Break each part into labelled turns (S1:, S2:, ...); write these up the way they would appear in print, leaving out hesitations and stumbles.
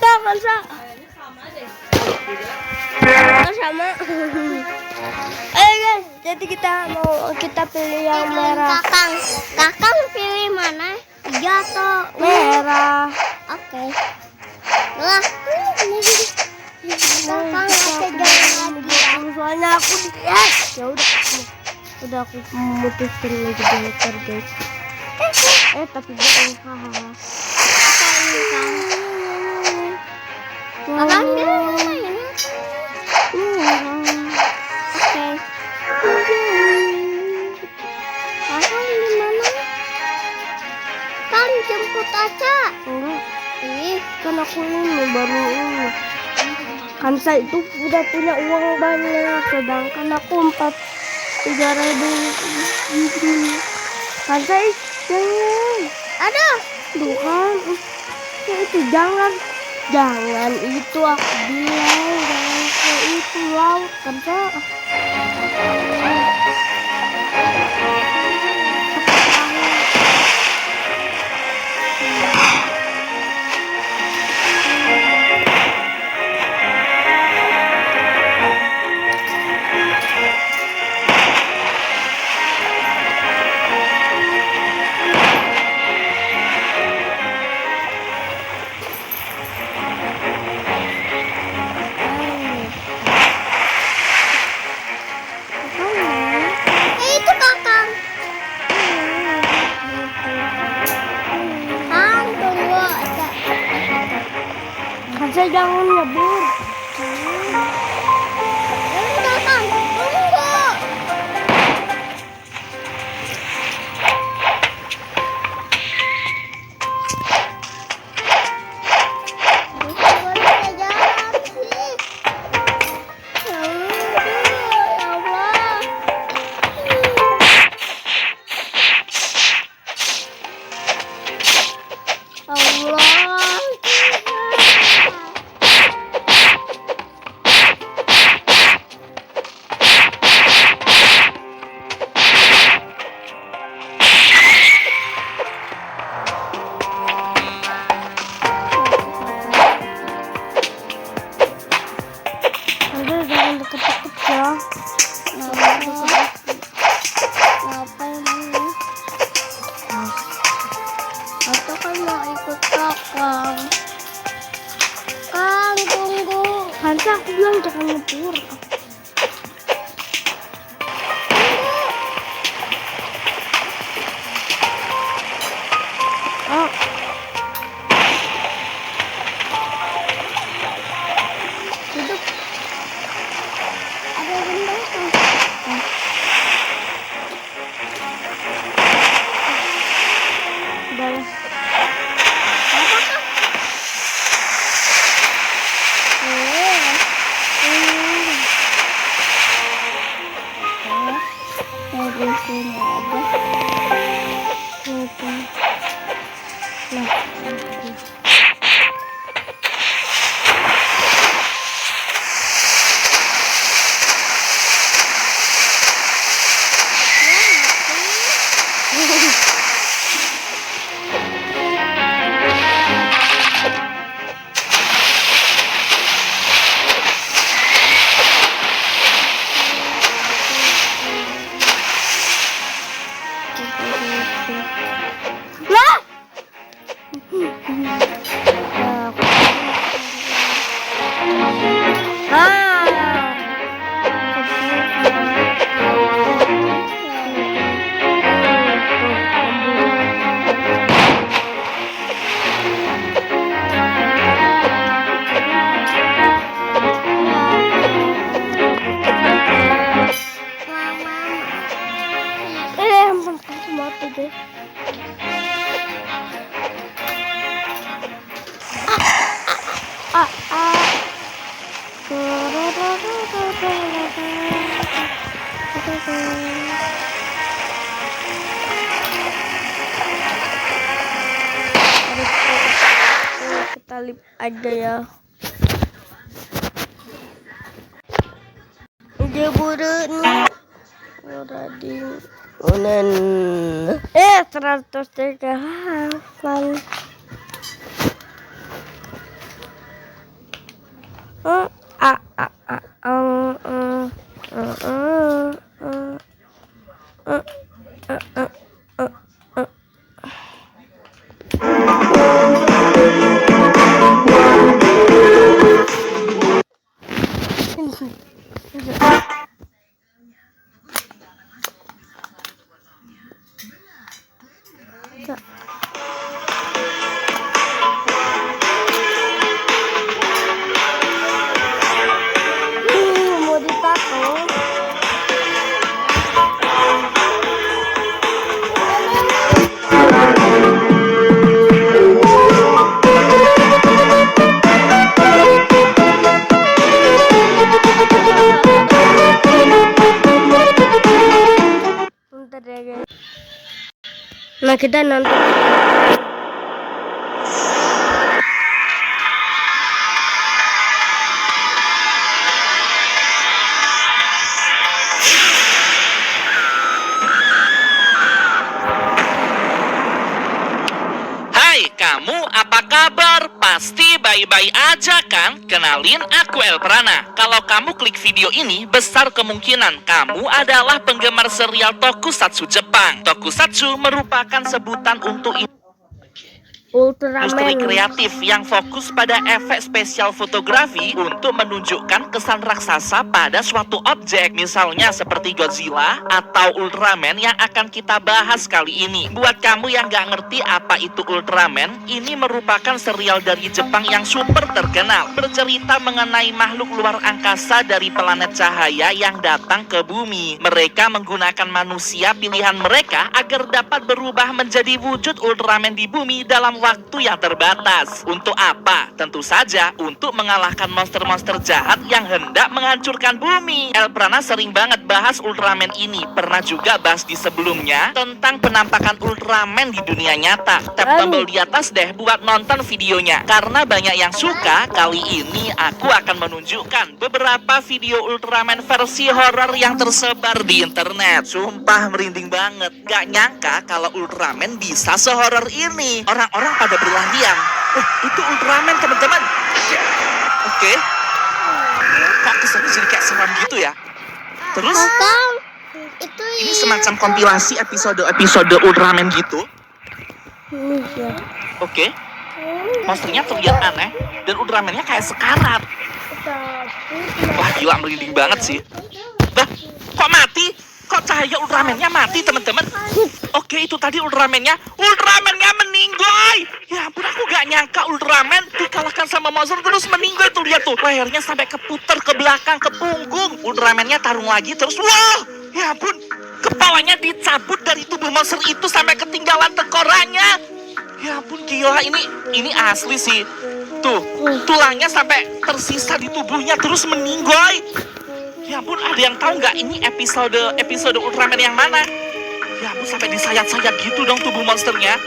S1: Kansa. Sama. Guys, jadi kita pilih yang merah.
S2: Kakang pilih mana? Hijau atau
S1: merah?
S2: Oke. Lah. Kakang ngasih jalan lagi.
S1: Soalnya aku ya udah aku memutuskan lagi belajar guys. Tapi bukan hahaha.
S2: Kakang dia jemput aja.
S1: Enggak. Kan aku ini baru ini. Kansa itu udah punya uang banyak, sedangkan aku 3.000. Kansa jangan.
S2: Ada.
S1: Tuhan. Itu jangan itu aku bilang jangan ke itu laut Kansa.
S2: Itu kakang. Tunggu ada.
S1: Kansa jangan nyebur.
S2: Kakang, tunggu.
S1: Deket-deket ya.
S2: Ngapain ini? Atau kan mau ikut kakang? Kang, tunggu.
S1: Kansa aku bilang jangan nyebur. Oh.
S2: Duduk. Ada benda kan?
S1: Udah lah.
S2: Di sini ada.
S1: Kita lip aja ya. Jebureun rading unen 103 hafal. Mau ditato. Bentar ya guys. Nah kita nonton.
S3: Hai kamu, apa kabar? Pasti baik-baik aja kan? Kenalin, aku Elprana. Kalau kamu klik video ini, besar kemungkinan kamu adalah penggemar serial Tokusatsu Jepang. Tokusatsu merupakan sebutan untuk industri
S1: Ultraman.
S3: kreatif yang fokus pada efek spesial fotografi untuk menunjukkan kesan raksasa pada suatu objek, misalnya seperti Godzilla atau Ultraman yang akan kita bahas kali ini. Buat kamu yang gak ngerti apa itu Ultraman, ini merupakan serial dari Jepang yang super terkenal, bercerita mengenai makhluk luar angkasa dari planet cahaya yang datang ke bumi. Mereka menggunakan manusia pilihan mereka agar dapat berubah menjadi wujud Ultraman di bumi dalam waktu yang terbatas. Untuk apa? Tentu saja untuk mengalahkan monster-monster jahat yang hendak menghancurkan bumi. Elprana sering banget bahas Ultraman ini. Pernah juga bahas di sebelumnya tentang penampakan Ultraman di dunia nyata. Tap tombol di atas deh buat nonton videonya. Karena banyak yang suka, kali ini aku akan menunjukkan beberapa video Ultraman versi horor yang tersebar di internet. Sumpah merinding banget. Gak nyangka kalau Ultraman bisa sehoror ini. Orang-orang pada berlarian. Itu Ultraman teman-teman. Oke. Kok kesannya jadi kayak seram gitu ya? Terus
S2: Kang, itu
S3: ini semacam kompilasi episode Ultraman gitu.
S1: Iya.
S3: Oke. Monsternya terlihat aneh dan Ultraman-nya kayak sekarat. Wah gila merinding banget sih. Bah, kok mati? Kok cahaya Ultraman-nya mati teman-teman? Oke itu tadi Ultraman-nya meninggoy. Ya ampun aku gak nyangka Ultraman dikalahkan sama monster terus meninggoy tuh, lihat tuh. Lehernya sampai keputar ke belakang, ke punggung. Ultraman-nya tarung lagi terus wah. Ya ampun, kepalanya dicabut dari tubuh monster itu sampai ketinggalan tengkoraknya. Ya ampun gila, ini asli sih. Tuh, tulangnya sampai tersisa di tubuhnya terus meninggoy. Ya ampun, ada yang tahu nggak ini episode Ultraman yang mana? Ya ampun, sampai disayat-sayat gitu dong tubuh monsternya.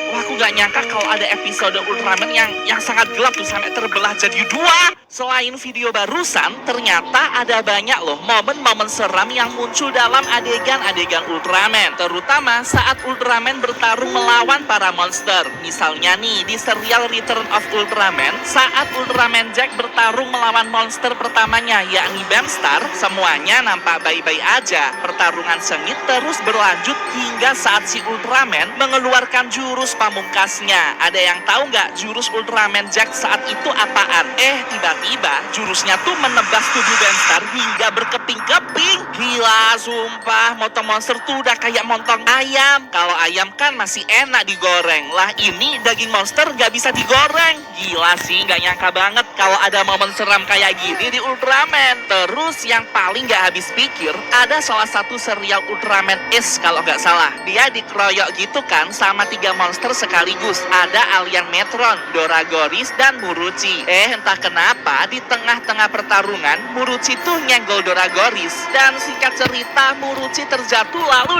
S3: Wah, aku nggak nyangka kalau ada episode Ultraman yang sangat gelap tuh sampai terbelah jadi dua. Selain video barusan, ternyata ada banyak loh momen-momen seram yang muncul dalam adegan-adegan Ultraman. Terutama saat Ultraman bertarung melawan para monster. Misalnya nih, di serial Return of Ultraman, saat Ultraman Jack bertarung melawan monster pertamanya, yakni Beamstar, semuanya nampak baik-baik aja. Pertarungan sengit terus berlanjut hingga saat si Ultraman mengeluarkan jurus pamungkasnya. Ada yang tahu nggak jurus Ultraman Jack saat itu apaan? Tiba-tiba jurusnya tuh menebas tubuh Beamstar hingga berkeping-keping. Gila, sumpah. Motong monster tuh udah kayak montong ayam. Kalau ayam kan masih enak digoreng. Lah ini daging monster nggak bisa digoreng. Gila sih, nggak nyangka banget kalau ada momen seram kayak gini di Ultraman. Terus yang paling nggak habis pikir, ada salah satu serial Ultraman Ace kalau nggak salah. Dia dikeroyok gitu kan sama 3 monster sekaligus. Ada Alien Metron, Doragoris, dan Muruchi. Entah kenapa di tengah-tengah pertarungan Muruchi tuh nyenggol Doragoris. Dan singkat cerita Muruchi terjatuh lalu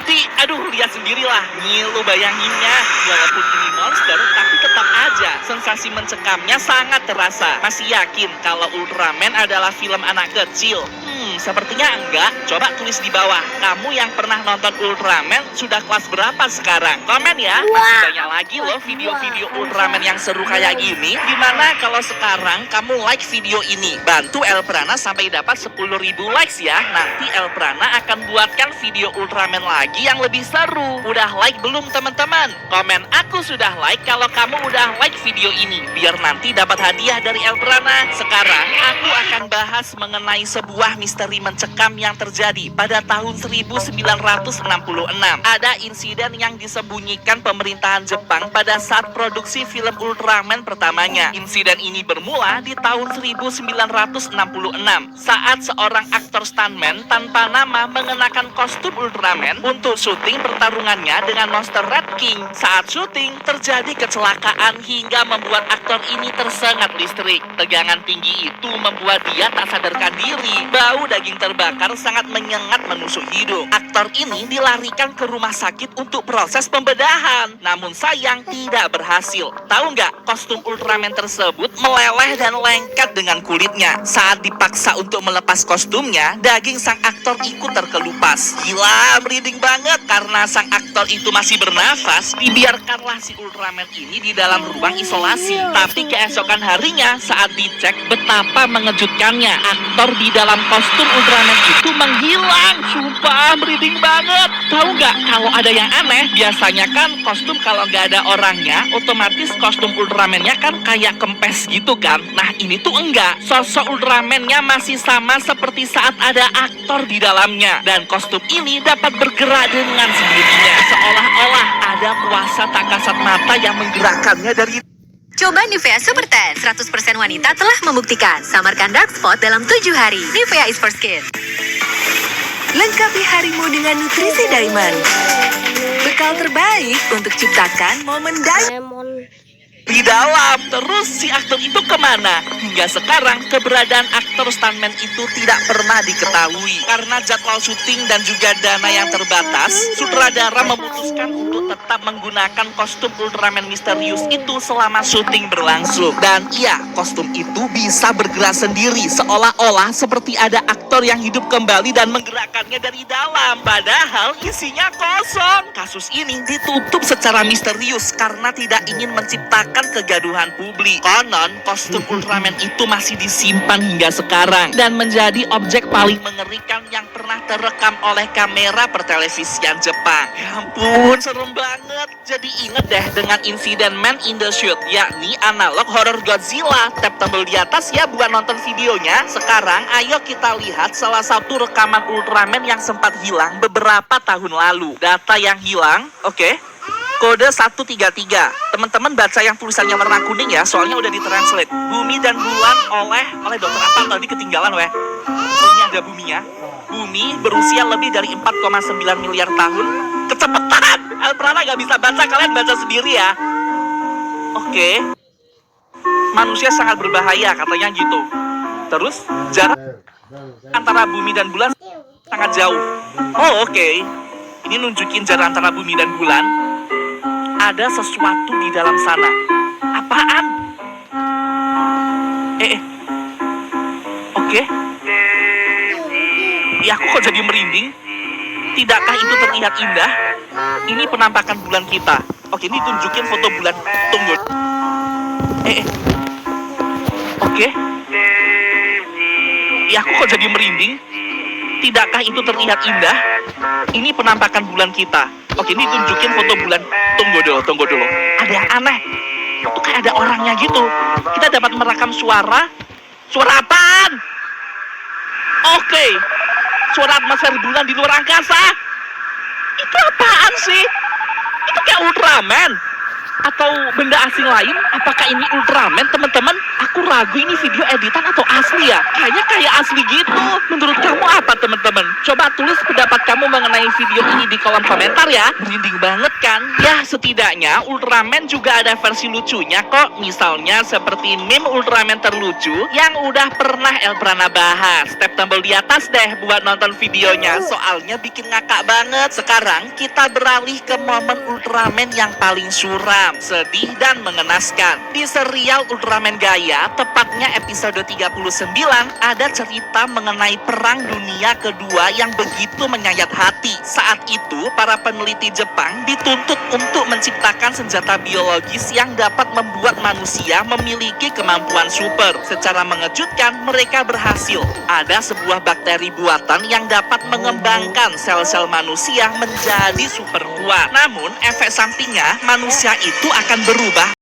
S3: lihat sendirilah. Ngilu bayanginnya. Walaupun ini monster tapi tetap aja sensasi mencekamnya sangat terasa. Masih yakin kalau Ultraman adalah film anak kecil? nih? Sepertinya enggak. Coba tulis di bawah. Kamu yang pernah nonton Ultraman sudah kelas berapa sekarang? Komen ya. Masih banyak lagi loh video-video Ultraman yang seru kayak gini. Gimana kalau sekarang kamu like video ini? Bantu Elprana sampai dapat 10.000 likes ya. Nanti Elprana akan buatkan video Ultraman lagi yang lebih seru. Udah like belum teman-teman? Komen aku sudah like kalau kamu udah like video ini. Biar nanti dapat hadiah dari Elprana. Sekarang aku akan bahas mengenai sebuah misteri mencekam yang terjadi pada tahun 1966. Ada insiden yang disembunyikan pemerintahan Jepang pada saat produksi film Ultraman pertamanya. Insiden ini bermula di tahun 1966 saat seorang aktor stuntman tanpa nama mengenakan kostum Ultraman untuk syuting pertarungannya dengan monster Red King. Saat syuting terjadi kecelakaan hingga membuat aktor ini tersengat listrik. Tegangan tinggi itu membuat dia tak sadarkan diri. Bau daging terbakar sangat menyengat menusuk hidung. Aktor ini dilarikan ke rumah sakit untuk proses pembedahan. Namun sayang tidak berhasil. Tahu nggak, kostum Ultraman tersebut meleleh dan lengket dengan kulitnya. Saat dipaksa untuk melepas kostumnya, daging sang aktor ikut terkelupas. Gila, merinding banget. Karena sang aktor itu masih bernafas, dibiarkanlah si Ultraman ini di dalam ruang isolasi. Tapi keesokan harinya saat dicek, betapa mengejutkannya. Aktor di dalam kostum Ultraman itu menghilang. Sumpah, merinding banget. Tahu nggak, kalau ada yang aneh, biasanya kan kostum kalau nggak ada orangnya, otomatis kostum Ultraman-nya kan kayak kempes gitu kan. Nah, ini tuh enggak. Sosok Ultraman-nya masih sama seperti saat ada aktor di dalamnya. Dan kostum ini dapat bergerak dengan sendirinya. Seolah-olah ada kuasa tak kasat mata yang menggerakkannya dari...
S4: Coba Nivea Super Tan, 100% wanita telah membuktikan samarkan dark spot dalam 7 hari. Nivea is for skin. Lengkapi harimu dengan nutrisi dari madu. Bekal terbaik untuk ciptakan momen
S1: Lemon.
S3: di dalam. Terus si aktor itu kemana? Hingga sekarang keberadaan aktor stuntman itu tidak pernah diketahui. Karena jadwal syuting dan juga dana yang terbatas, sutradara memutuskan untuk tetap menggunakan kostum Ultraman misterius itu selama syuting berlangsung. Dan iya, kostum itu bisa bergerak sendiri, seolah-olah seperti ada aktor yang hidup kembali dan menggerakkannya dari dalam. Padahal isinya kosong. Kasus ini ditutup secara misterius karena tidak ingin menciptakan kegaduhan publik. Konon, kostum Ultraman itu masih disimpan hingga sekarang dan menjadi objek paling mengerikan yang pernah terekam oleh kamera pertelevisian Jepang. Ya ampun, serem banget. Jadi inget deh dengan insiden Man in the Shoot, yakni analog horror Godzilla. Tap tombol di atas ya buat nonton videonya. Sekarang ayo kita lihat salah satu rekaman Ultraman yang sempat hilang beberapa tahun lalu. Data yang hilang, oke. Kode 133. Teman-teman baca yang tulisannya warna kuning ya, soalnya udah ditranslate. Bumi dan bulan oleh dokter apa tadi ketinggalan weh. Oh, ini ada buminya. Bumi berusia lebih dari 4,9 miliar tahun. Kecepatan! Elprana gak bisa baca, kalian baca sendiri ya. Oke. Manusia sangat berbahaya katanya gitu. Terus jarak antara bumi dan bulan sangat jauh. Oh oke. Ini nunjukin jarak antara bumi dan bulan. Ada sesuatu di dalam sana. Apaan? Oke. Ya aku kok jadi merinding? Tidakkah itu terlihat indah? Ini penampakan bulan kita. Oke, ini tunjukin foto bulan. Tunggu. Oke. Ya aku kok jadi merinding? Tidakkah itu terlihat indah? Ini penampakan bulan kita. Oke, ini tunjukin foto bulan. Tunggu dulu. Ada yang aneh. Itu kayak ada orangnya gitu. Kita dapat merekam suara. Suara apaan? Oke. Suara atmosfer bulan di luar angkasa. Itu apaan sih? Itu kayak Ultraman. Atau benda asing lain? Apakah ini Ultraman, teman-teman? Aku ragu ini video editan atau asli ya? Kayaknya kayak asli gitu. Menurut kamu apa, teman-teman? Coba tulis pendapat kamu mengenai video ini di kolom komentar ya. Merinding banget kan? Ya, setidaknya Ultraman juga ada versi lucunya kok. Misalnya seperti meme Ultraman terlucu yang udah pernah Elprana bahas. Tap tombol di atas deh buat nonton videonya. Soalnya bikin ngakak banget. Sekarang kita beralih ke momen Ultraman yang paling suram, sedih dan mengenaskan. Di serial Ultraman Gaia tepatnya episode 39, ada cerita mengenai Perang Dunia Kedua yang begitu menyayat hati. Saat itu, para peneliti Jepang dituntut untuk menciptakan senjata biologis yang dapat membuat manusia memiliki kemampuan super. Secara mengejutkan, mereka berhasil. Ada sebuah bakteri buatan yang dapat mengembangkan sel-sel manusia menjadi super kuat. Namun, efek sampingnya, manusia itu akan berubah